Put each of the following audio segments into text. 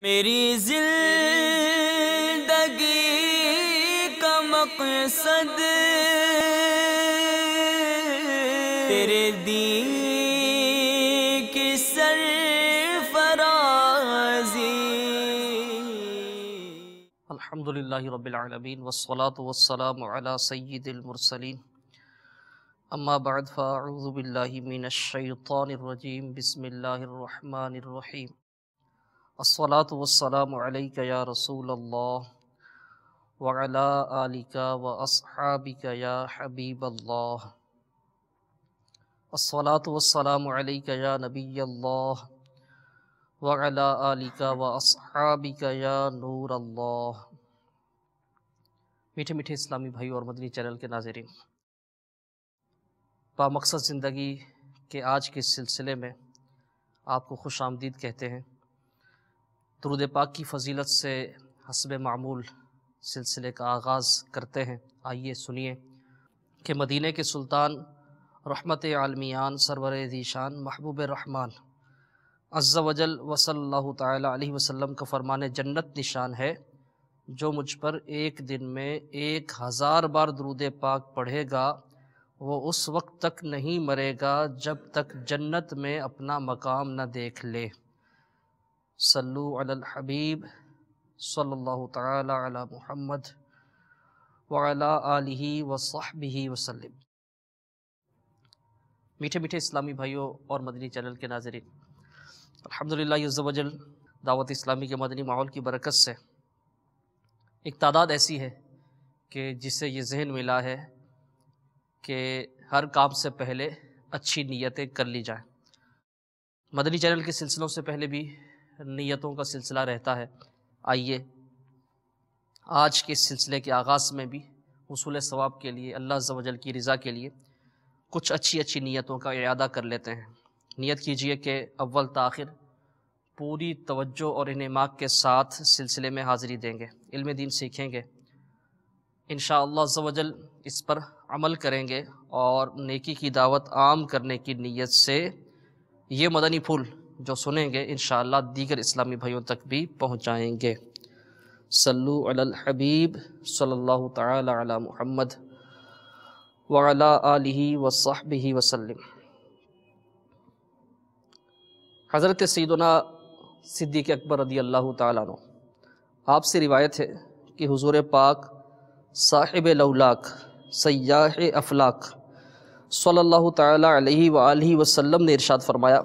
میری زندگی کا مقصد تیرے دین کی سرفرازی۔ الحمدللہ رب العالمین والصلاة والسلام علی سید المرسلین، اما بعد فاعوذ باللہ من الشیطان الرجیم، بسم اللہ الرحمن الرحیم۔ الصلاة والسلام علیک یا رسول اللہ وعلی آلک واصحابک یا حبیب اللہ۔ الصلاة والسلام علیک یا نبی اللہ وعلی آلک واصحابک یا نور اللہ۔ میٹھے میٹھے اسلامی بھائی اور مدنی چینل کے ناظرین، با مقصد زندگی کے آج کے سلسلے میں آپ کو خوش آمدید کہتے ہیں۔ درود پاک کی فضیلت سے حسب معمول سلسلے کا آغاز کرتے ہیں۔ آئیے سنیے کہ مدینہ کے سلطان رحمت عالمیان سرور ذیشان محبوب رحمان عز و جل وصلی اللہ تعالی علیہ وسلم کا فرمان جنت نشان ہے، جو مجھ پر ایک دن میں 1000 بار درود پاک پڑھے گا وہ اس وقت تک نہیں مرے گا جب تک جنت میں اپنا مقام نہ دیکھ لے۔ صلو علی الحبیب صلی اللہ تعالی علی محمد وعلی آلہ وصحبہ وسلم۔ میٹھے میٹھے اسلامی بھائیوں اور مدنی چینل کے ناظرین، الحمدللہ عز و جل دعوت اسلامی کے مدنی ماحول کی برکت سے ایک تعداد ایسی ہے کہ جسے یہ ذہن ملا ہے کہ ہر کام سے پہلے اچھی نیتیں کر لی جائیں۔ مدنی چینل کے سلسلوں سے پہلے بھی نیتوں کا سلسلہ رہتا ہے۔ آئیے آج کے اس سلسلے کے آغاز میں بھی حصول ثواب کے لیے، اللہ عز و جل کی رضا کے لیے کچھ اچھی نیتوں کا اعادہ کر لیتے ہیں۔ نیت کیجئے کہ اول تاخر پوری توجہ اور انہماک کے ساتھ سلسلے میں حاضری دیں گے، علم دین سیکھیں گے، انشاءاللہ عز و جل اس پر عمل کریں گے اور نیکی کی دعوت عام کرنے کی نیت سے یہ مدنی پھول جو سنیں گے انشاءاللہ دیگر اسلامی بھائیوں تک بھی پہنچائیں گے۔ صلو علی الحبیب صلی اللہ تعالی علی محمد وعلی آلہ وصحبہ وسلم۔ حضرت سیدنا صدیق اکبر رضی اللہ تعالیٰ عنہ، آپ سے روایت ہے کہ حضور پاک صاحب لولاک سیاح افلاک صلی اللہ تعالی علیہ وآلہ وسلم نے ارشاد فرمایا،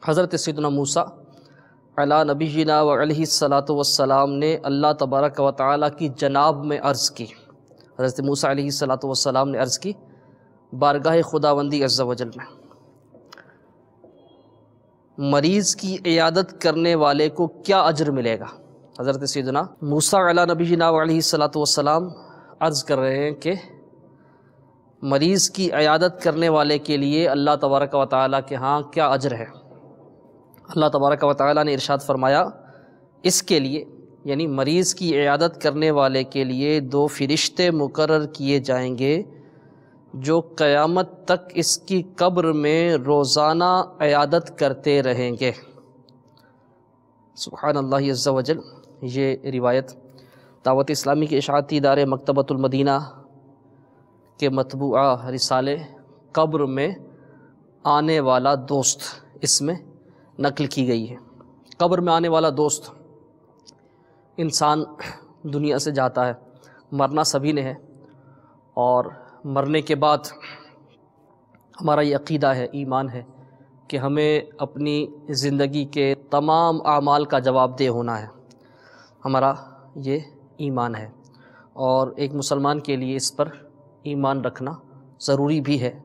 حضرت سیدنا موسیٰ علی نبینا وعلیہ السلام نے اللہ تبارک و تعالی کی جناب میں عرض کی، حضرت موسیٰ علیہ السلام نے عرض کی بارگاہ خداوندی عز و جل میں، مریض کی عیادت کرنے والے کو کیا اجر ملے گا؟ حضرت سیدنا موسیٰ علی نبینا وعلیہ السلام عرض کر رہے ہیں کہ مریض کی عیادت کرنے والے کے لیے اللہ تبارک و تعالیٰ کے ہاں کیا اجر ہے؟ اللہ تبارک و تعالیٰ نے ارشاد فرمایا، اس کے لیے یعنی مریض کی عیادت کرنے والے کے لیے 2 فرشتے مقرر کیے جائیں گے جو قیامت تک اس کی قبر میں روزانہ عیادت کرتے رہیں گے۔ سبحان اللہ عز و جل۔ یہ روایت دعوت اسلامی کے اشاعتی ادارے مکتبۃ المدینہ کے مطبوعہ رسالے قبر میں آنے والا دوست اس میں نقل کی گئی ہے۔ قبر میں آنے والا دوست، انسان دنیا سے جاتا ہے، مرنا سبھی نے ہے، اور مرنے کے بعد ہمارا یہ عقیدہ ہے، ایمان ہے کہ ہمیں اپنی زندگی کے تمام اعمال کا جواب دہ ہونا ہے، ہمارا یہ ایمان ہے، اور ایک مسلمان کے لیے اس پر ایمان رکھنا ضروری بھی ہے۔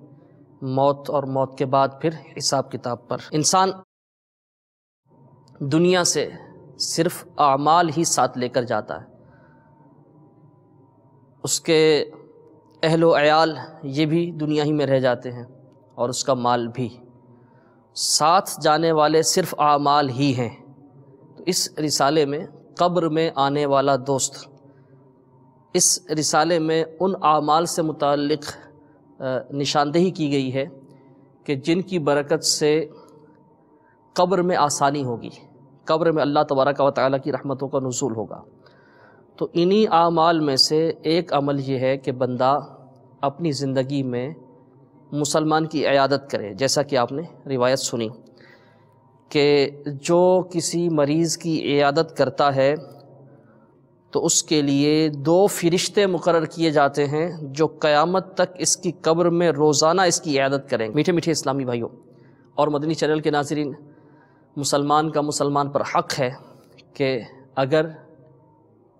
موت اور موت کے بعد پھر حساب کتاب پر انسان دنیا سے صرف اعمال ہی ساتھ لے کر جاتا ہے، اس کے اہل و عیال یہ بھی دنیا ہی میں رہ جاتے ہیں، اور اس کا مال بھی، ساتھ جانے والے صرف اعمال ہی ہیں۔ تو اس رسالے میں قبر میں آنے والا دوست، اس رسالے میں ان اعمال سے متعلق نشاندہی کی گئی ہے کہ جن کی برکت سے قبر میں آسانی ہوگی، قبر میں اللہ تبارک و تعالیٰ کی رحمتوں کا نزول ہوگا۔ تو انہی اعمال میں سے ایک عمل یہ ہے کہ بندہ اپنی زندگی میں مسلمان کی عیادت کرے، جیسا کہ آپ نے روایت سنی کہ جو کسی مریض کی عیادت کرتا ہے تو اس کے لیے 2 فرشتے مقرر کیے جاتے ہیں جو قیامت تک اس کی قبر میں روزانہ اس کی عیادت کریں۔ میٹھے میٹھے اسلامی بھائیوں اور مدنی چینل کے ناظرین، مسلمان کا مسلمان پر حق ہے کہ اگر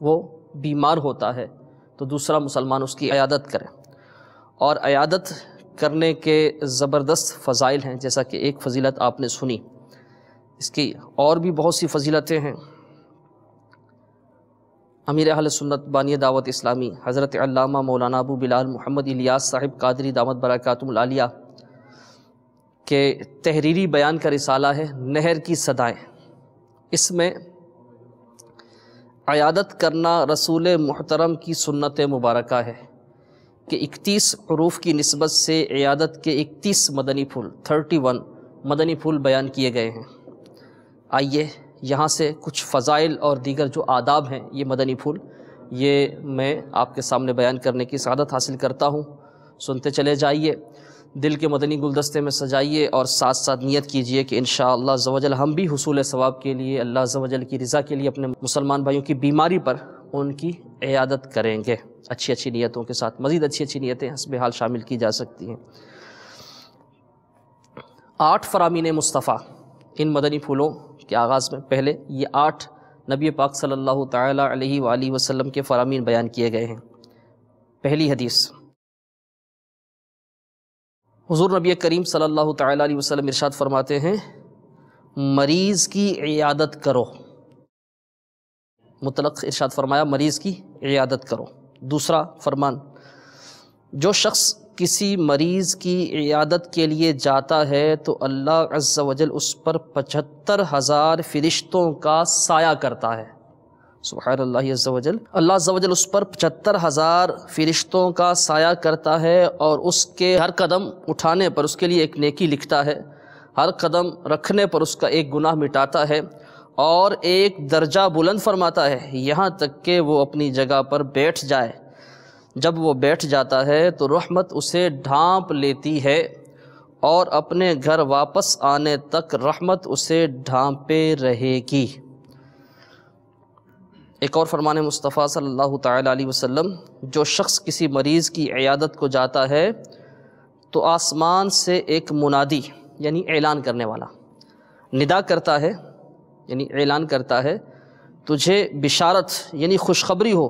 وہ بیمار ہوتا ہے تو دوسرا مسلمان اس کی عیادت کرے، اور عیادت کرنے کے زبردست فضائل ہیں، جیسا کہ ایک فضیلت آپ نے سنی، اس کی اور بھی بہت سی فضیلتیں ہیں۔ امیر اہل سنت بانی دعوت اسلامی حضرت علامہ مولانا ابو بلال محمد الیاس صاحب قادری دامت برکاتہم العالیہ کے تحریری بیان کا رسالہ ہے نہر کی صدائیں۔ اس میں عیادت کرنا رسول محترم کی سنت مبارکہ ہے کہ 31 حروف کی نسبت سے عیادت کے 31 مدنی پھول 31 مدنی پھول بیان کیے گئے ہیں۔ آئیے یہاں سے کچھ فضائل اور دیگر جو آداب ہیں یہ مدنی پھول، یہ میں آپ کے سامنے بیان کرنے کی سعادت حاصل کرتا ہوں۔ سنتے چلے جائیے، دل کے مدنی گلدستے میں سجائیے اور ساتھ ساتھ نیت کیجئے کہ انشاءاللہ عز و جل ہم بھی حصول ثواب کے لیے، اللہ عز و جل کی رضا کے لیے اپنے مسلمان بھائیوں کی بیماری پر ان کی عیادت کریں گے اچھی اچھی نیتوں کے ساتھ۔ مزید اچھی اچھی نیتیں حسب حال شامل کی جا سکتی ہیں۔ 8 فرامین مصطفیٰ ان مدنی پھولوں کے آغاز میں پہلے یہ 8 نبی پاک صلی اللہ تعالیٰ علیہ وآلہ وسلم کے فرامین بیان کیے گئے ہیں۔ پہلی حدیث، حضور نبی کریم صلی اللہ تعالیٰ علیہ وسلم ارشاد فرماتے ہیں مریض کی عیادت کرو، مطلق ارشاد فرمایا مریض کی عیادت کرو۔ دوسرا فرمان، جو شخص کسی مریض کی عیادت کے لیے جاتا ہے تو اللہ عز و جل اس پر 75,000 فرشتوں کا سایہ کرتا ہے۔ سبحان اللہ عز و جل، اللہ عز و جل اس پر 75,000 فرشتوں کا سایہ کرتا ہے اور اس کے ہر قدم اٹھانے پر اس کے لیے ایک نیکی لکھتا ہے، ہر قدم رکھنے پر اس کا ایک گناہ مٹاتا ہے اور ایک درجہ بلند فرماتا ہے، یہاں تک کہ وہ اپنی جگہ پر بیٹھ جائے۔ جب وہ بیٹھ جاتا ہے تو رحمت اسے ڈھانپ لیتی ہے اور اپنے گھر واپس آنے تک رحمت اسے ڈھانپے رہے گی۔ ایک اور فرمان مصطفیٰ صلی اللہ تعالیٰ علیہ وسلم، جو شخص کسی مریض کی عیادت کو جاتا ہے تو آسمان سے ایک منادی یعنی اعلان کرنے والا ندا کرتا ہے، یعنی اعلان کرتا ہے تجھے بشارت یعنی خوشخبری ہو،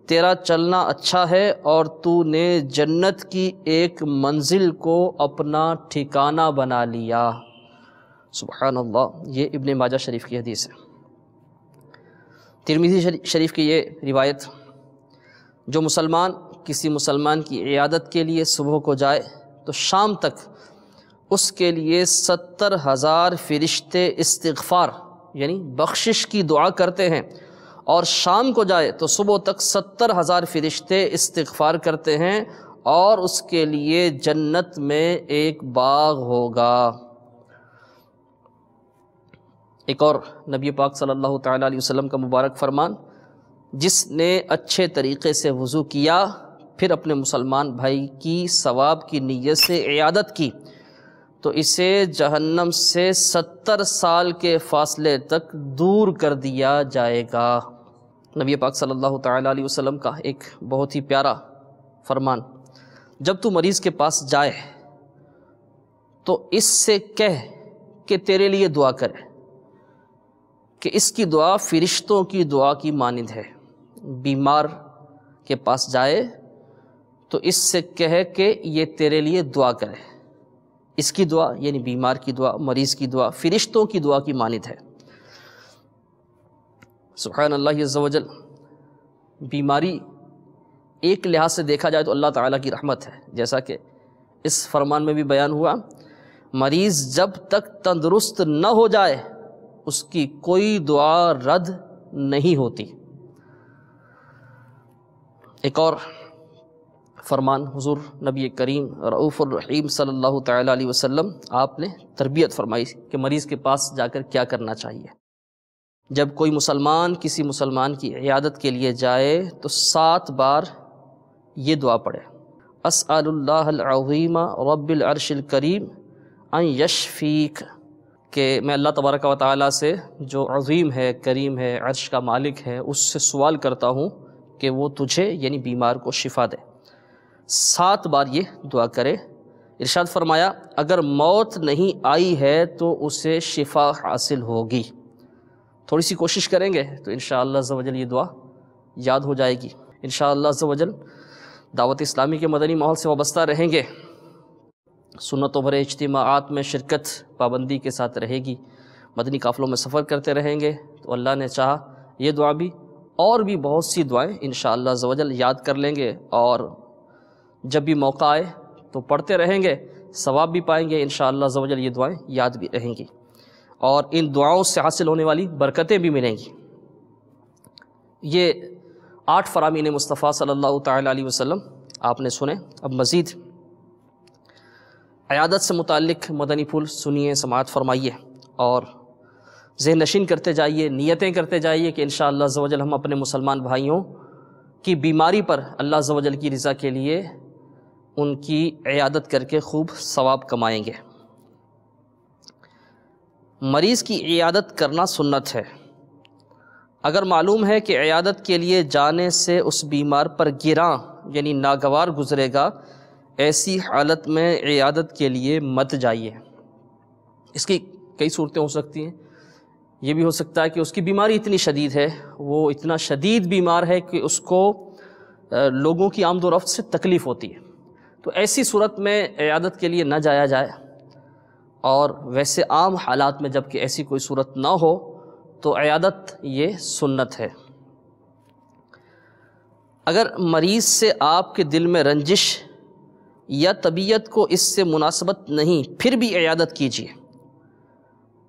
تیرا چلنا اچھا ہے اور تو نے جنت کی ایک منزل کو اپنا ٹھکانہ بنا لیا۔ سبحان اللہ، یہ ابن ماجہ شریف کی حدیث ہے۔ ترمذی شریف کی یہ روایت، جو مسلمان کسی مسلمان کی عیادت کے لیے صبح کو جائے تو شام تک اس کے لیے 70,000 فرشتے استغفار یعنی بخشش کی دعا کرتے ہیں، اور شام کو جائے تو صبح تک 70,000 فرشتے استغفار کرتے ہیں اور اس کے لیے جنت میں ایک باغ ہوگا۔ ایک اور نبی پاک صلی اللہ تعالیٰ علیہ وسلم کا مبارک فرمان، جس نے اچھے طریقے سے وضو کیا پھر اپنے مسلمان بھائی کی ثواب کی نیت سے عیادت کی تو اسے جہنم سے 70 سال کے فاصلے تک دور کر دیا جائے گا۔ نبی پاک صلی اللہ تعالیٰ علیہ وسلم کا ایک بہت ہی پیارا فرمان، جب تو مریض کے پاس جائے تو اس سے کہہ کہ تیرے لیے دعا کرے، کہ اس کی دعا فرشتوں کی دعا کی مانند ہے۔ بیمار کے پاس جائے تو اس سے کہے کہ یہ تیرے لیے دعا کرے، اس کی دعا یعنی بیمار کی دعا، مریض کی دعا فرشتوں کی دعا کی مانند ہے۔ سبحان اللہ عز و جل، بیماری ایک لحاظ سے دیکھا جائے تو اللہ تعالیٰ کی رحمت ہے، جیسا کہ اس فرمان میں بھی بیان ہوا، مریض جب تک تندرست نہ ہو جائے اس کی کوئی دعا رد نہیں ہوتی۔ ایک اور فرمان، حضور نبی کریم رؤوف الرحیم صلی اللہ تعالیٰ علیہ وسلم، آپ نے تربیت فرمائی کہ مریض کے پاس جا کر کیا کرنا چاہیے۔ جب کوئی مسلمان کسی مسلمان کی عیادت کے لیے جائے تو 7 بار یہ دعا پڑھے، اسأل اللہ العظیم رب العرش الکریم ان یشفیک، کہ میں اللہ تبارک و تعالیٰ سے جو عظیم ہے، کریم ہے، عرش کا مالک ہے، اس سے سوال کرتا ہوں کہ وہ تجھے یعنی بیمار کو شفا دے۔ 7 بار یہ دعا کرے۔ ارشاد فرمایا اگر موت نہیں آئی ہے تو اسے شفا حاصل ہوگی۔ تھوڑی سی کوشش کریں گے تو انشاءاللہ عز و جل یہ دعا یاد ہو جائے گی۔ انشاءاللہ عز و جل دعوت اسلامی کے مدنی ماحول سے وابستہ رہیں گے، سنتوں بھرے اجتماعات میں شرکت پابندی کے ساتھ رہے گی، مدنی قافلوں میں سفر کرتے رہیں گے، تو اللہ نے چاہا یہ دعا بھی اور بھی بہت سی دعائیں انشاءاللہ عز و جل یاد کر لیں گے، اور جب بھی موقع آئے تو پڑھتے رہیں گے، ثواب بھی پائیں گے انشاءاللہ عز و جل، یہ دعائیں یاد بھی رہیں گی اور ان دعاؤں سے حاصل ہونے والی برکتیں بھی ملیں گی۔ یہ 8 فرامین مصطفیٰ صلی اللہ تعالیٰ علیہ وسلم آپ نے سنے، اب مزید عیادت سے متعلق مدنی پھول سنیے، سماعت فرمائیے اور ذہن نشین کرتے جائیے، نیتیں کرتے جائیے کہ انشاءاللہ عز و جل ہم اپنے مسلمان بھائیوں کی بیماری پر اللہ عز و جل کی رضا کے لیے ان کی عیادت کر کے خوب ثواب کمائیں گے۔ مریض کی عیادت کرنا سنت ہے۔ اگر معلوم ہے کہ عیادت کے لیے جانے سے اس بیمار پر گراں یعنی ناگوار گزرے گا، ایسی حالت میں عیادت کے لیے مت جائیے۔ اس کی کئی صورتیں ہو سکتی ہیں۔ یہ بھی ہو سکتا ہے کہ اس کی بیماری اتنی شدید ہے، وہ اتنا شدید بیمار ہے کہ اس کو لوگوں کی آمد و رفت سے تکلیف ہوتی ہے، تو ایسی صورت میں عیادت کے لیے نہ جایا جائے۔ اور ویسے عام حالات میں جب کہ ایسی کوئی صورت نہ ہو تو عیادت یہ سنت ہے۔ اگر مریض سے آپ کے دل میں رنجش یا طبیعت کو اس سے مناسبت نہیں پھر بھی عیادت کیجیے۔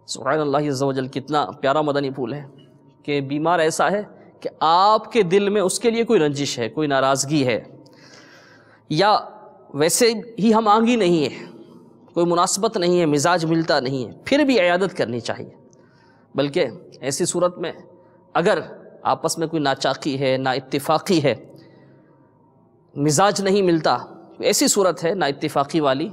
سبحان اللہ عز و جل، کتنا پیارا مدنی پھول ہے کہ بیمار ایسا ہے کہ آپ کے دل میں اس کے لیے کوئی رنجش ہے، کوئی ناراضگی ہے، یا ویسے ہی ہم آنگی نہیں ہے، کوئی مناسبت نہیں ہے، مزاج ملتا نہیں ہے، پھر بھی عیادت کرنی چاہیے۔ بلکہ ایسی صورت میں اگر آپس میں کوئی ناچاقی ہے، نا اتفاقی ہے، مزاج نہیں ملتا، ایسی صورت ہے نا اتفاقی والی،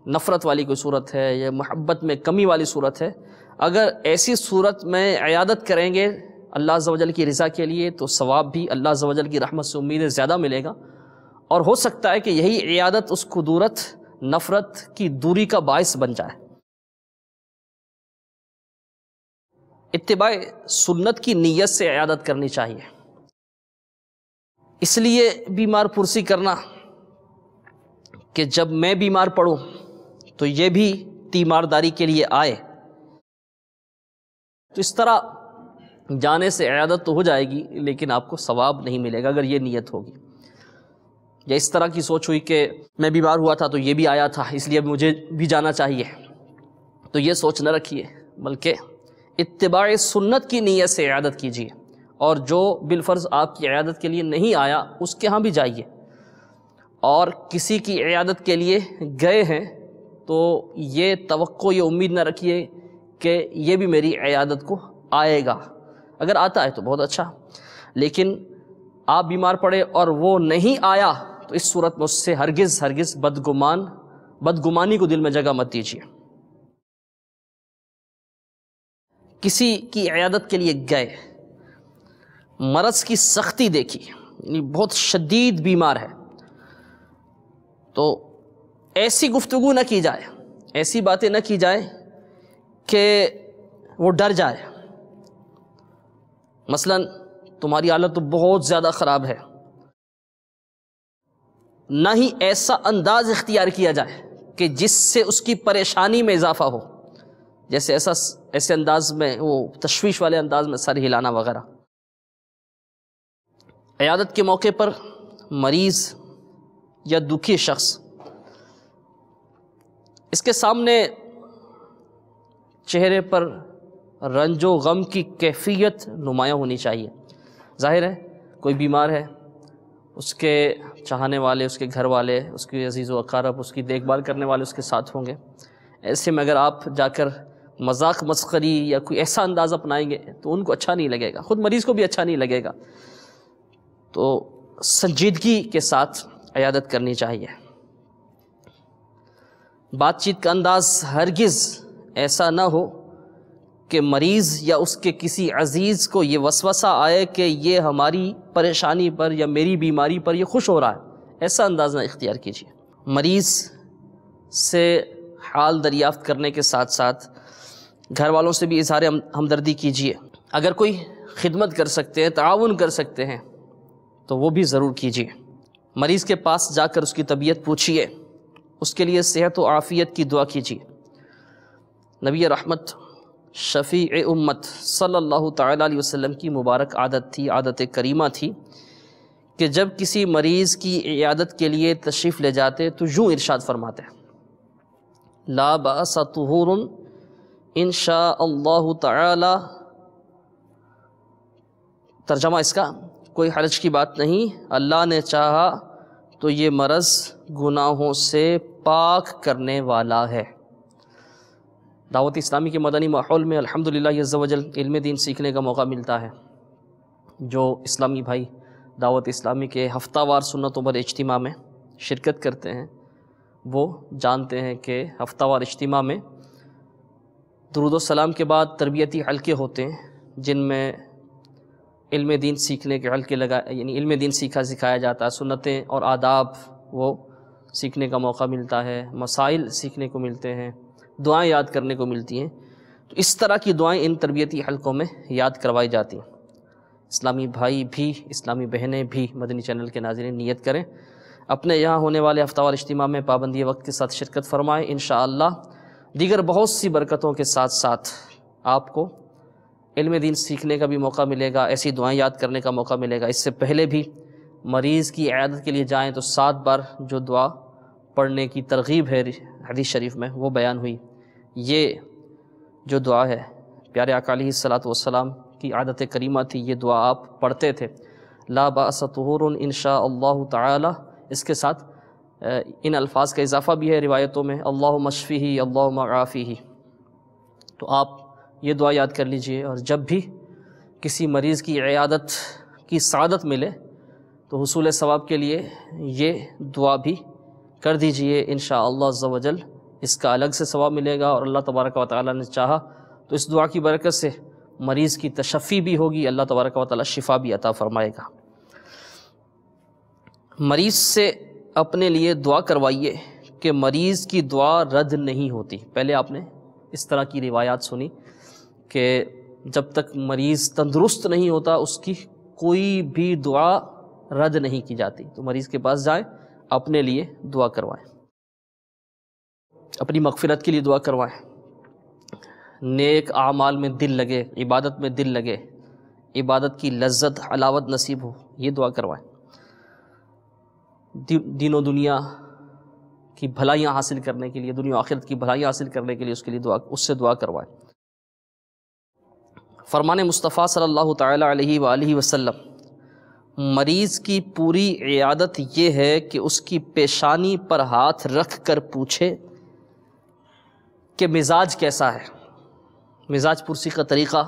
نفرت والی کوئی صورت ہے یا محبت میں کمی والی صورت ہے، اگر ایسی صورت میں عیادت کریں گے اللہ عز و جل کی رضا کے لیے تو ثواب بھی اللہ عز و جل کی رحمت سے امید زیادہ ملے گا، اور ہو سکتا ہے کہ یہی عیادت اس کدورت نفرت کی دوری کا باعث بن جائے۔ اتباع سنت کی نیت سے عیادت کرنی چاہیے۔ اس لیے بیمار پرسی کرنا کہ جب میں بیمار پڑوں تو یہ بھی تیمارداری کے لیے آئے، تو اس طرح جانے سے عیادت تو ہو جائے گی لیکن آپ کو ثواب نہیں ملے گا اگر یہ نیت ہوگی۔ یا اس طرح کی سوچ ہوئی کہ میں بیمار ہوا تھا تو یہ بھی آیا تھا اس لیے مجھے بھی جانا چاہیے، تو یہ سوچ نہ رکھیے، بلکہ اتباع سنت کی نیت سے عیادت کیجیے، اور جو بالفرض آپ کی عیادت کے لیے نہیں آیا اس کے ہاں بھی جائیے، اور کسی کی عیادت کے لیے گئے ہیں تو یہ توقع یہ امید نہ رکھیے کہ یہ بھی میری عیادت کو آئے گا۔ اگر آتا ہے تو بہت اچھا، لیکن آپ بیمار پڑے اور وہ نہیں آیا تو اس صورت میں اس سے ہرگز ہرگز بدگمانی کو دل میں جگہ مت دیجیے۔ کسی کی عیادت کے لیے گئے، مرض کی سختی دیکھی، یعنی بہت شدید بیمار ہے، تو ایسی گفتگو نہ کی جائے، ایسی باتیں نہ کی جائیں کہ وہ ڈر جائے۔ مثلا تمہاری حالت تو بہت زیادہ خراب ہے، نہ ہی ایسا انداز اختیار کیا جائے کہ جس سے اس کی پریشانی میں اضافہ ہو، جیسے ایسے انداز میں وہ تشویش والے انداز میں سر ہلانا وغیرہ۔ عیادت کے موقع پر مریض یا دکھی شخص، اس کے سامنے چہرے پر رنج و غم کی کیفیت نمایاں ہونی چاہیے۔ ظاہر ہے کوئی بیمار ہے، اس کے چاہنے والے، اس کے گھر والے، اس کے عزیز و اقارب، اس کی دیکھ بھال کرنے والے اس کے ساتھ ہوں گے۔ ایسے میں اگر آپ جا کر مذاق مسخری یا کوئی ایسا انداز اپنائیں گے تو ان کو اچھا نہیں لگے گا، خود مریض کو بھی اچھا نہیں لگے گا. تو سنجیدگی کے ساتھ عیادت کرنی چاہیے. بات چیت کا انداز ہرگز ایسا نہ ہو کہ مریض یا اس کے کسی عزیز کو یہ وسوسہ آئے کہ یہ ہماری پریشانی پر یا میری بیماری پر یہ خوش ہو رہا ہے. ایسا انداز نہ اختیار کیجیے. مریض سے حال دریافت کرنے کے ساتھ ساتھ گھر والوں سے بھی اظہار ہمدردی کیجیے. اگر کوئی خدمت کر سکتے ہیں، تعاون کر سکتے ہیں تو وہ بھی ضرور کیجیے. مریض کے پاس جا کر اس کی طبیعت پوچھیے، اس کے لیے صحت و عافیت کی دعا کیجیے. نبی رحمت شفیع امت صلی اللہ تعالیٰ علیہ وسلم کی مبارک عادت تھی، عادت کریمہ تھی کہ جب کسی مریض کی عیادت کے لیے تشریف لے جاتے تو یوں ارشاد فرماتے: لا بأس طہور ان شاء اللہ تعالی. ترجمہ اس کا: کوئی حرج کی بات نہیں، اللہ نے چاہا تو یہ مرض گناہوں سے پاک کرنے والا ہے. دعوت اسلامی کے مدنی ماحول میں الحمدللہ عز و جل علم دین سیکھنے کا موقع ملتا ہے. جو اسلامی بھائی دعوت اسلامی کے ہفتہ وار سنتوں پر اجتماع میں شرکت کرتے ہیں وہ جانتے ہیں کہ ہفتہ وار اجتماع میں درود و سلام کے بعد تربیتی حلقے ہوتے ہیں جن میں علم دین سیکھنے کے حلقے یعنی علم دین سکھایا جاتا ہے. سنتیں اور آداب وہ سیکھنے کا موقع ملتا ہے، مسائل سیکھنے کو ملتے ہیں، دعائیں یاد کرنے کو ملتی ہیں. تو اس طرح کی دعائیں ان تربیتی حلقوں میں یاد کروائی جاتی ہیں. اسلامی بھائی بھی، اسلامی بہنیں بھی مدنی چینل کے ناظرین نیت کریں، اپنے یہاں ہونے والے ہفتہ وار اجتماع میں پابندی وقت کے ساتھ شرکت فرمائیں. انشاءاللہ دیگر بہت سی برکتوں کے ساتھ ساتھ آپ کو علم دین سیکھنے کا بھی موقع ملے گا، ایسی دعائیں یاد کرنے کا موقع ملے گا. اس سے پہلے بھی مریض کی عیادت کے لیے جائیں تو 7 بار جو دعا پڑھنے کی ترغیب ہے حدیث شریف میں وہ بیان ہوئی. یہ جو دعا ہے پیارے آقا علیہ الصلوۃ والسلام کی عادت کریمہ تھی، یہ دعا آپ پڑھتے تھے. لا بأس طہور ان شاء اللہ تعالی. اس کے ساتھ ان الفاظ کا اضافہ بھی ہے روایتوں میں: اللہم اشفیہ اللہم عافیہ. تو آپ یہ دعا یاد کر لیجئے، اور جب بھی کسی مریض کی عیادت کی سعادت ملے تو حصول ثواب کے لیے یہ دعا بھی کر دیجئے. انشاءاللہ عز و جل اس کا الگ سے ثواب ملے گا، اور اللہ تبارک و تعالی نے چاہا تو اس دعا کی برکت سے مریض کی تشفی بھی ہوگی، اللہ تبارک و تعالی شفا بھی عطا فرمائے گا. مریض سے اپنے لیے دعا کروائیے کہ مریض کی دعا رد نہیں ہوتی. پہلے آپ نے اس طرح کی روایات سنی کہ جب تک مریض تندرست نہیں ہوتا اس کی کوئی بھی دعا رد نہیں کی جاتی. تو مریض کے پاس جائیں، اپنے لیے دعا کروائیں، اپنی مغفرت کے لیے دعا کروائیں، نیک اعمال میں دل لگے، عبادت میں دل لگے، عبادت کی لذت حلاوت نصیب ہو، یہ دعا کروائیں. دین و دنیا کی بھلائیاں حاصل کرنے کے لیے، دنیا و آخرت کی بھلائیاں حاصل کرنے کے لیے اس سے دعا کروائیں. فرمان مصطفیٰ صلی اللہ تعالی علیہ وآلہ وسلم: مریض کی پوری عیادت یہ ہے کہ اس کی پیشانی پر ہاتھ رکھ کر پوچھے کہ مزاج کیسا ہے. مزاج پرسی کا طریقہ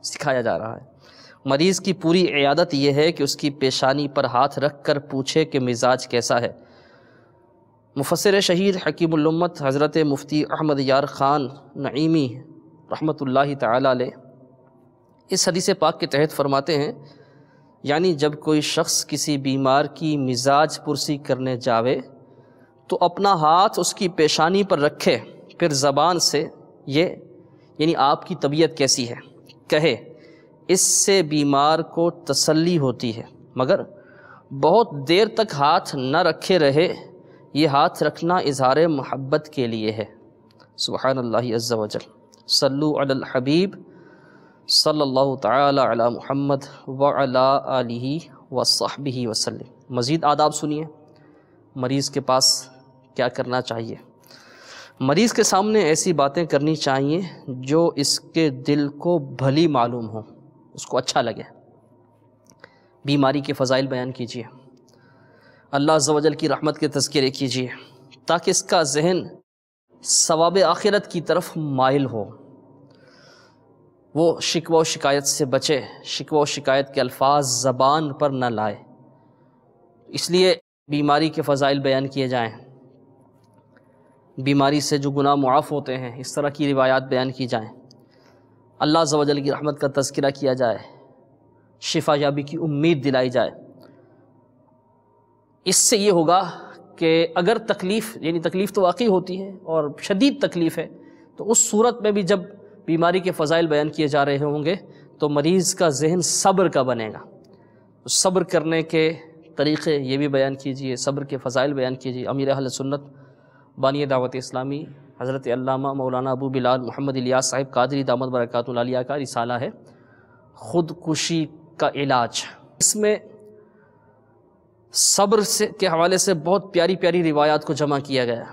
سکھایا جا رہا ہے. مریض کی پوری عیادت یہ ہے کہ اس کی پیشانی پر ہاتھ رکھ کر پوچھے کہ مزاج کیسا ہے. مفسر شہیر حکیم الامت حضرت مفتی احمد یار خان نعیمی رحمۃ اللہ تعالی علیہ اس حدیث پاک کے تحت فرماتے ہیں، یعنی جب کوئی شخص کسی بیمار کی مزاج پرسی کرنے جاوے تو اپنا ہاتھ اس کی پیشانی پر رکھے، پھر زبان سے یہ یعنی آپ کی طبیعت کیسی ہے کہے. اس سے بیمار کو تسلی ہوتی ہے، مگر بہت دیر تک ہاتھ نہ رکھے رہے. یہ ہاتھ رکھنا اظہار محبت کے لیے ہے. سبحان اللہ عز و جل. صلو علی الحبیب صلی اللہ تعالی علی محمد وعلی آلہ وصحبہ وسلم. مزید آداب سنیے. مریض کے پاس کیا کرنا چاہیے؟ مریض کے سامنے ایسی باتیں کرنی چاہیے جو اس کے دل کو بھلی معلوم ہو، اس کو اچھا لگے. بیماری کے فضائل بیان کیجیے، اللہ عز و جل کی رحمت کے تذکرے کیجیے تاکہ اس کا ذہن ثواب آخرت کی طرف مائل ہو. وہ شکوہ و شکایت سے بچے، شکوہ و شکایت کے الفاظ زبان پر نہ لائے۔ اس لیے بیماری کے فضائل بیان کیے جائیں، بیماری سے جو گناہ معاف ہوتے ہیں اس طرح کی روایات بیان کی جائیں، اللہ عز و جل کی رحمت کا تذکرہ کیا جائے، شفا یابی کی امید دلائی جائے۔ اس سے یہ ہوگا کہ اگر تکلیف، یعنی تکلیف تو واقعی ہوتی ہے اور شدید تکلیف ہے، تو اس صورت میں بھی جب بیماری کے فضائل بیان کیے جا رہے ہوں گے تو مریض کا ذہن صبر کا بنے گا۔ صبر کرنے کے طریقے یہ بھی بیان کیجئے، صبر کے فضائل بیان کیجئے۔ امیر اہل سنت بانی دعوت اسلامی حضرت علامہ مولانا ابو بلال محمد الیاس صاحب قادری دامت برکاتہ العالیہ کا رسالہ ہے خودکشی کا علاج۔ اس میں صبر کے حوالے سے بہت پیاری پیاری روایات کو جمع کیا گیا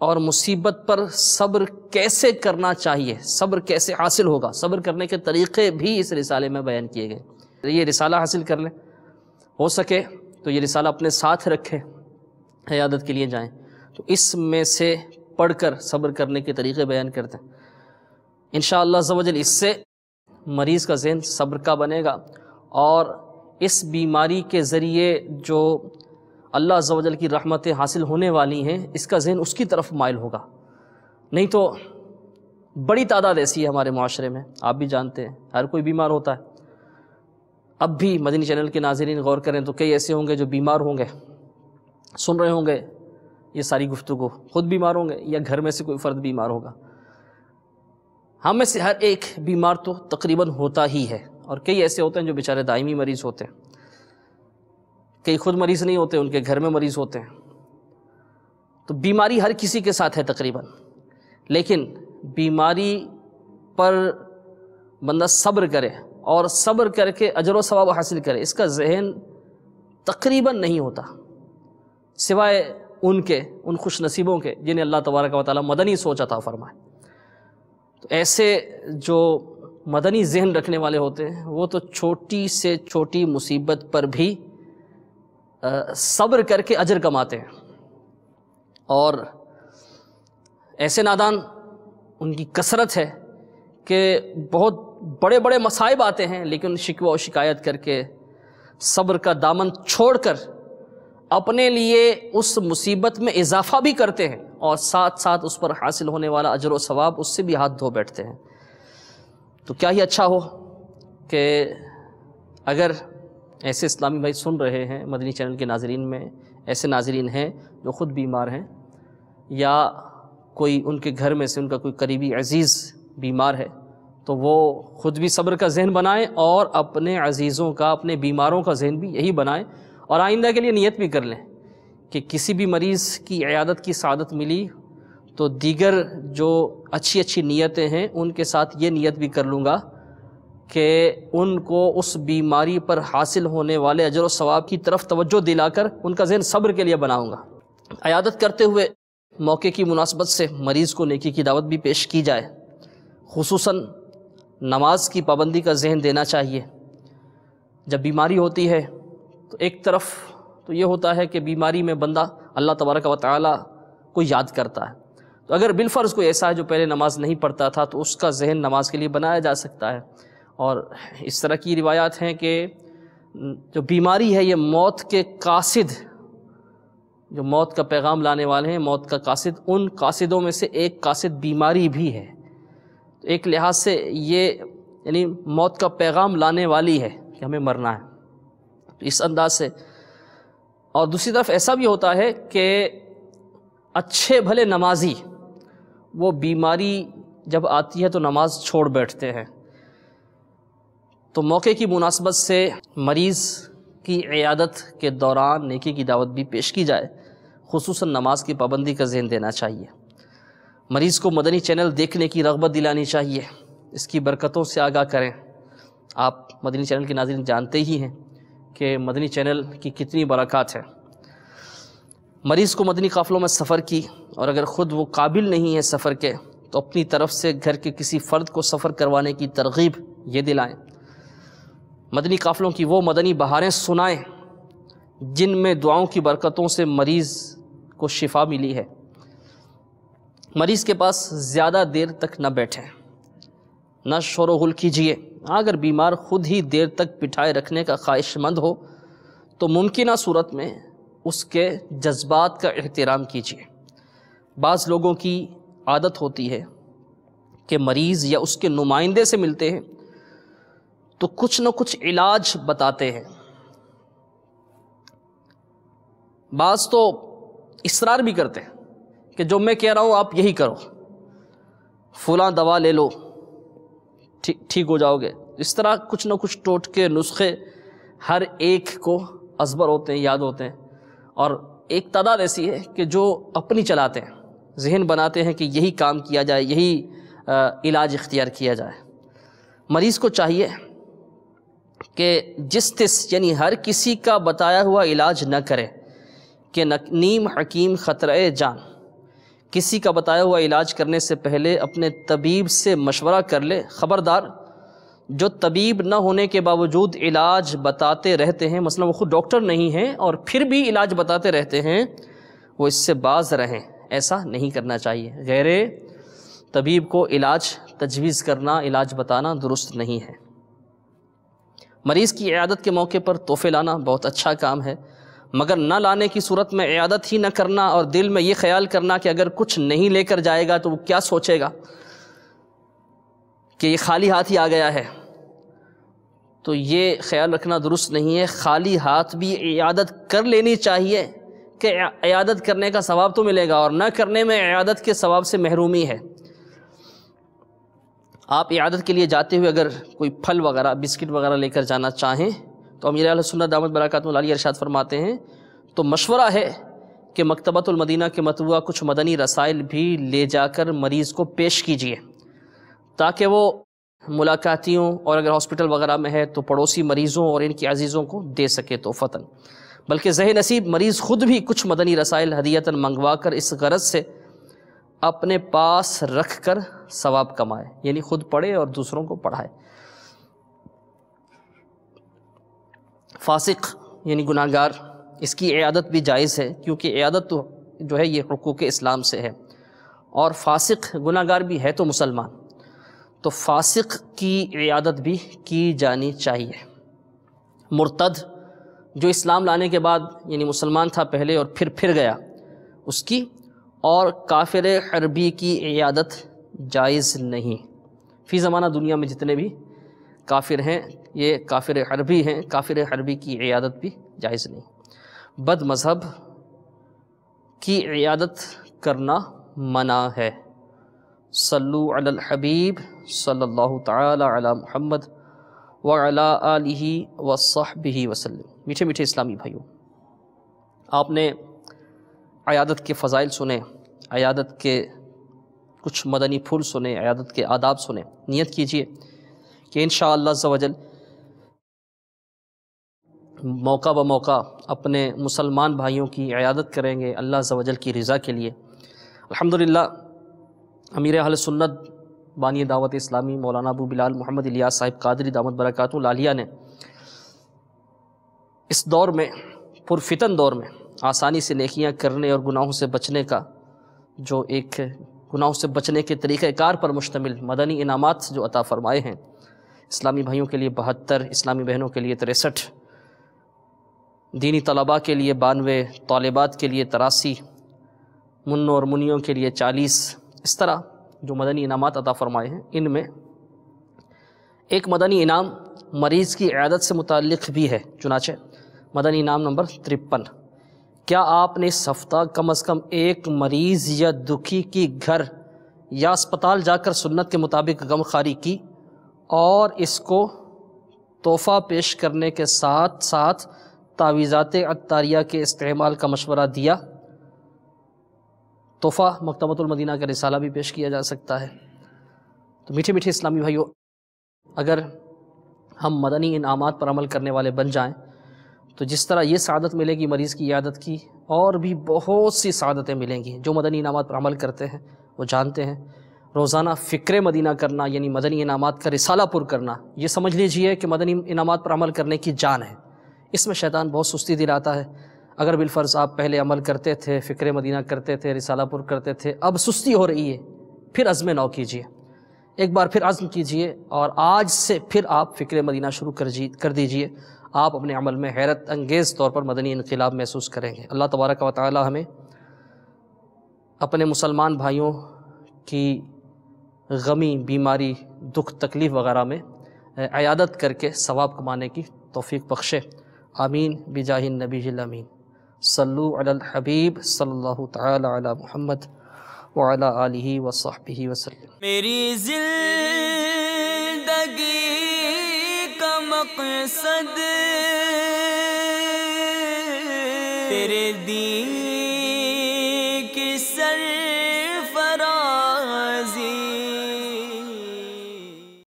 اور مصیبت پر صبر کیسے کرنا چاہیے، صبر کیسے حاصل ہوگا، صبر کرنے کے طریقے بھی اس رسالے میں بیان کیے گئے۔ یہ رسالہ حاصل کر لیں، ہو سکے تو یہ رسالہ اپنے ساتھ رکھیں، عیادت کے لیے جائیں تو اس میں سے پڑھ کر صبر کرنے کے طریقے بیان کرتے ہیں۔ انشاءاللہ عز و جل اس سے مریض کا ذہن صبر کا بنے گا اور اس بیماری کے ذریعے جو اللہ عز و جل کی رحمتیں حاصل ہونے والی ہیں اس کا ذہن اس کی طرف مائل ہوگا۔ نہیں تو بڑی تعداد ایسی ہے ہمارے معاشرے میں، آپ بھی جانتے ہیں ہر کوئی بیمار ہوتا ہے۔ اب بھی مدنی چینل کے ناظرین غور کریں تو کئی ایسے ہوں گے جو بیمار ہوں گے، سن رہے ہوں گے یہ ساری گفتگو، خود بیمار ہوں گے یا گھر میں سے کوئی فرد بیمار ہوگا۔ ہم میں سے ہر ایک بیمار تو تقریباً ہوتا ہی ہے، اور کئی ایسے ہوتے ہیں جو بیچارے دائمی مریض ہوتے ہیں، کئی خود مریض نہیں ہوتے، ان کے گھر میں مریض ہوتے ہیں۔ تو بیماری ہر کسی کے ساتھ ہے تقریباً، لیکن بیماری پر بندہ صبر کرے اور صبر کر کے اجر و ثواب حاصل کرے، اس کا ذہن تقریباً نہیں ہوتا، سوائے ان خوش نصیبوں کے جنہیں اللہ تبارک و تعالی مدنی سوچ عطا فرمائے۔ تو ایسے جو مدنی ذہن رکھنے والے ہوتے ہیں وہ تو چھوٹی سے چھوٹی مصیبت پر بھی صبر کر کے اجر کماتے ہیں، اور ایسے نادان ان کی کثرت ہے کہ بہت بڑے بڑے مصائب آتے ہیں لیکن شکوہ و شکایت کر کے صبر کا دامن چھوڑ کر اپنے لیے اس مصیبت میں اضافہ بھی کرتے ہیں اور ساتھ ساتھ اس پر حاصل ہونے والا اجر و ثواب اس سے بھی ہاتھ دھو بیٹھتے ہیں۔ تو کیا ہی اچھا ہو کہ اگر ایسے اسلامی بھائی سن رہے ہیں، مدنی چینل کے ناظرین میں ایسے ناظرین ہیں جو خود بیمار ہیں یا کوئی ان کے گھر میں سے ان کا کوئی قریبی عزیز بیمار ہے، تو وہ خود بھی صبر کا ذہن بنائیں اور اپنے عزیزوں کا، اپنے بیماروں کا ذہن بھی یہی بنائیں، اور آئندہ کے لیے نیت بھی کر لیں کہ کسی بھی مریض کی عیادت کی سعادت ملی تو دیگر جو اچھی اچھی نیتیں ہیں ان کے ساتھ یہ نیت بھی کر لوں گا کہ ان کو اس بیماری پر حاصل ہونے والے اجر و ثواب کی طرف توجہ دلا کر ان کا ذہن صبر کے لیے بناؤں گا۔ عیادت کرتے ہوئے موقع کی مناسبت سے مریض کو نیکی کی دعوت بھی پیش کی جائے، خصوصاً نماز کی پابندی کا ذہن دینا چاہیے۔ جب بیماری ہوتی ہے تو ایک طرف تو یہ ہوتا ہے کہ بیماری میں بندہ اللہ تبارک و تعالی کو یاد کرتا ہے، تو اگر بالفرض کوئی ایسا ہے جو پہلے نماز نہیں پڑھتا تھا تو اس کا ذہن نماز کے لیے بنایا جا سکتا ہے۔ اور اس طرح کی روایات ہیں کہ جو بیماری ہے یہ موت کے قاصد، جو موت کا پیغام لانے والے ہیں، موت کا قاصد، ان قاصدوں میں سے ایک قاصد بیماری بھی ہے۔ تو ایک لحاظ سے یہ یعنی موت کا پیغام لانے والی ہے کہ ہمیں مرنا ہے، تو اس انداز سے۔ اور دوسری طرف ایسا بھی ہوتا ہے کہ اچھے بھلے نمازی وہ بیماری جب آتی ہے تو نماز چھوڑ بیٹھتے ہیں، تو موقع کی مناسبت سے مریض کی عیادت کے دوران نیکی کی دعوت بھی پیش کی جائے، خصوصاً نماز کی پابندی کا ذہن دینا چاہیے۔ مریض کو مدنی چینل دیکھنے کی رغبت دلانی چاہیے، اس کی برکتوں سے آگاہ کریں۔ آپ مدنی چینل کے ناظرین جانتے ہی ہیں کہ مدنی چینل کی کتنی برکات ہیں۔ مریض کو مدنی قافلوں میں سفر کی، اور اگر خود وہ قابل نہیں ہے سفر کے تو اپنی طرف سے گھر کے کسی فرد کو سفر کروانے کی ترغیب یہ دلائیں۔ مدنی قافلوں کی وہ مدنی بہاریں سنائیں جن میں دعاؤں کی برکتوں سے مریض کو شفا ملی ہے۔ مریض کے پاس زیادہ دیر تک نہ بیٹھیں، نہ شور و غل کیجیے۔ اگر بیمار خود ہی دیر تک بٹھائے رکھنے کا خواہش مند ہو تو ممکنہ صورت میں اس کے جذبات کا احترام کیجیے۔ بعض لوگوں کی عادت ہوتی ہے کہ مریض یا اس کے نمائندے سے ملتے ہیں تو کچھ نہ کچھ علاج بتاتے ہیں، بعض تو اصرار بھی کرتے ہیں کہ جو میں کہہ رہا ہوں آپ یہی کرو، فلاں دوا لے لو ٹھیک ہو جاؤ گے۔ اس طرح کچھ نہ کچھ ٹوٹکے نسخے ہر ایک کو ازبر ہوتے ہیں، یاد ہوتے ہیں، اور ایک تعداد ایسی ہے کہ جو اپنی چلاتے ہیں، ذہن بناتے ہیں کہ یہی کام کیا جائے، یہی علاج اختیار کیا جائے۔ مریض کو چاہیے کہ یعنی ہر کسی کا بتایا ہوا علاج نہ کرے، کہ نیم حکیم خطرہ جان، کسی کا بتایا ہوا علاج کرنے سے پہلے اپنے طبیب سے مشورہ کر لے۔ خبردار، جو طبیب نہ ہونے کے باوجود علاج بتاتے رہتے ہیں، مثلا وہ خود ڈاکٹر نہیں ہیں اور پھر بھی علاج بتاتے رہتے ہیں، وہ اس سے باز رہیں، ایسا نہیں کرنا چاہیے۔ غیر طبیب کو علاج تجویز کرنا، علاج بتانا درست نہیں ہے۔ مریض کی عیادت کے موقع پر تحفے لانا بہت اچھا کام ہے، مگر نہ لانے کی صورت میں عیادت ہی نہ کرنا اور دل میں یہ خیال کرنا کہ اگر کچھ نہیں لے کر جائے گا تو وہ کیا سوچے گا کہ یہ خالی ہاتھ ہی آ گیا ہے، تو یہ خیال رکھنا درست نہیں ہے۔ خالی ہاتھ بھی عیادت کر لینی چاہیے کہ عیادت کرنے کا ثواب تو ملے گا، اور نہ کرنے میں عیادت کے ثواب سے محرومی ہے۔ آپ عیادت کے لیے جاتے ہوئے اگر کوئی پھل وغیرہ بسکٹ وغیرہ لے کر جانا چاہیں تو امیر اہل سنت دامت برکاتہ العالیہ ارشاد فرماتے ہیں تو مشورہ ہے کہ مکتبۃ المدینہ کے مطبوعہ کچھ مدنی رسائل بھی لے جا کر مریض کو پیش کیجیے، تاکہ وہ ملاقاتیوں اور اگر ہاسپٹل وغیرہ میں ہے تو پڑوسی مریضوں اور ان کی عزیزوں کو دے سکے تحفتاً۔ بلکہ ذہ نصیب مریض خود بھی کچھ مدنی رسائل ہدیتاً منگوا کر اس غرض سے اپنے پاس رکھ کر ثواب کمائے، یعنی خود پڑھے اور دوسروں کو پڑھائے۔ فاسق یعنی گناہگار، اس کی عیادت بھی جائز ہے، کیونکہ عیادت تو جو ہے یہ حقوق اسلام سے ہے، اور فاسق گناہگار بھی ہے تو مسلمان، تو فاسق کی عیادت بھی کی جانی چاہیے۔ مرتد جو اسلام لانے کے بعد یعنی مسلمان تھا پہلے اور پھر گیا، اس کی، اور کافر حربی کی عیادت جائز نہیں۔ فی زمانہ دنیا میں جتنے بھی کافر ہیں یہ کافر حربی ہیں، کافر حربی کی عیادت بھی جائز نہیں۔ بد مذہب کی عیادت کرنا منع ہے۔ صلو علی الحبیب صلی اللہ تعالی علی محمد وعلی آلہ وصحبہ وسلم۔ میٹھے میٹھے اسلامی بھائیوں، آپ نے عیادت کے فضائل سنے، عیادت کے کچھ مدنی پھول سنے، عیادت کے آداب سنے۔ نیت کیجئے کہ انشاءاللہ عز و جل موقع بموقع اپنے مسلمان بھائیوں کی عیادت کریں گے اللہ عز و جل کی رضا کے لیے۔ الحمدللہ امیر اہل سنت بانی دعوت اسلامی مولانا ابو بلال محمد الیاس صاحب قادری دامت برکاتہ العالیہ نے اس دور میں، پرفتن دور میں، آسانی سے نیکیاں کرنے اور گناہوں سے بچنے کا جو ایک گناہوں سے بچنے کے طریقہ کار پر مشتمل مدنی انعامات جو عطا فرمائے ہیں، اسلامی بھائیوں کے لیے 72، اسلامی بہنوں کے لیے 63، دینی طلباء کے لیے 92، طالبات کے لیے 83، منوں اور منیوں کے لیے 40، اس طرح جو مدنی انعامات عطا فرمائے ہیں، ان میں ایک مدنی انعام مریض کی عیادت سے متعلق بھی ہے، چنانچہ مدنی انعام نمبر 53۔ کیا آپ نے اس ہفتہ کم از کم ایک مریض یا دکھی کی گھر یا اسپتال جا کر سنت کے مطابق غم خواری کی اور اس کو تحفہ پیش کرنے کے ساتھ ساتھ تعویذات عطاریہ کے استعمال کا مشورہ دیا؟ تحفہ مکتبۃ المدینہ کا رسالہ بھی پیش کیا جا سکتا ہے۔ تو میٹھے میٹھے اسلامی بھائیوں، اگر ہم مدنی انعامات پر عمل کرنے والے بن جائیں تو جس طرح یہ سعادت ملے گی مریض کی عیادت کی، اور بھی بہت سی سعادتیں ملیں گی۔ جو مدنی انعامات پر عمل کرتے ہیں وہ جانتے ہیں، روزانہ فکر مدینہ کرنا یعنی مدنی انعامات کا رسالہ پر کرنا، یہ سمجھ لیجئے کہ مدنی انعامات پر عمل کرنے کی جان ہے۔ اس میں شیطان بہت سستی دلاتا ہے۔ اگر بالفرض آپ پہلے عمل کرتے تھے، فکر مدینہ کرتے تھے، رسالہ پر کرتے تھے، اب سستی ہو رہی ہے، پھر عزم نو کیجئے۔ ایک بار پھر عزم کیجئے اور آج سے پھر آپ فکر مدینہ شروع کر دیجئے. آپ اپنے عمل میں حیرت انگیز طور پر مدنی انقلاب محسوس کریں گے. اللہ تبارک و تعالی ہمیں اپنے مسلمان بھائیوں کی غمی، بیماری، دکھ، تکلیف وغیرہ میں عیادت کر کے ثواب کمانے کی توفیق بخشے. آمین بجاہ النبی الامین. صلو علی الحبیب صلی اللہ تعالی علی محمد وعلی آلہ وصحبہ وسلم. میری زندگی کا مقصد تیرے دین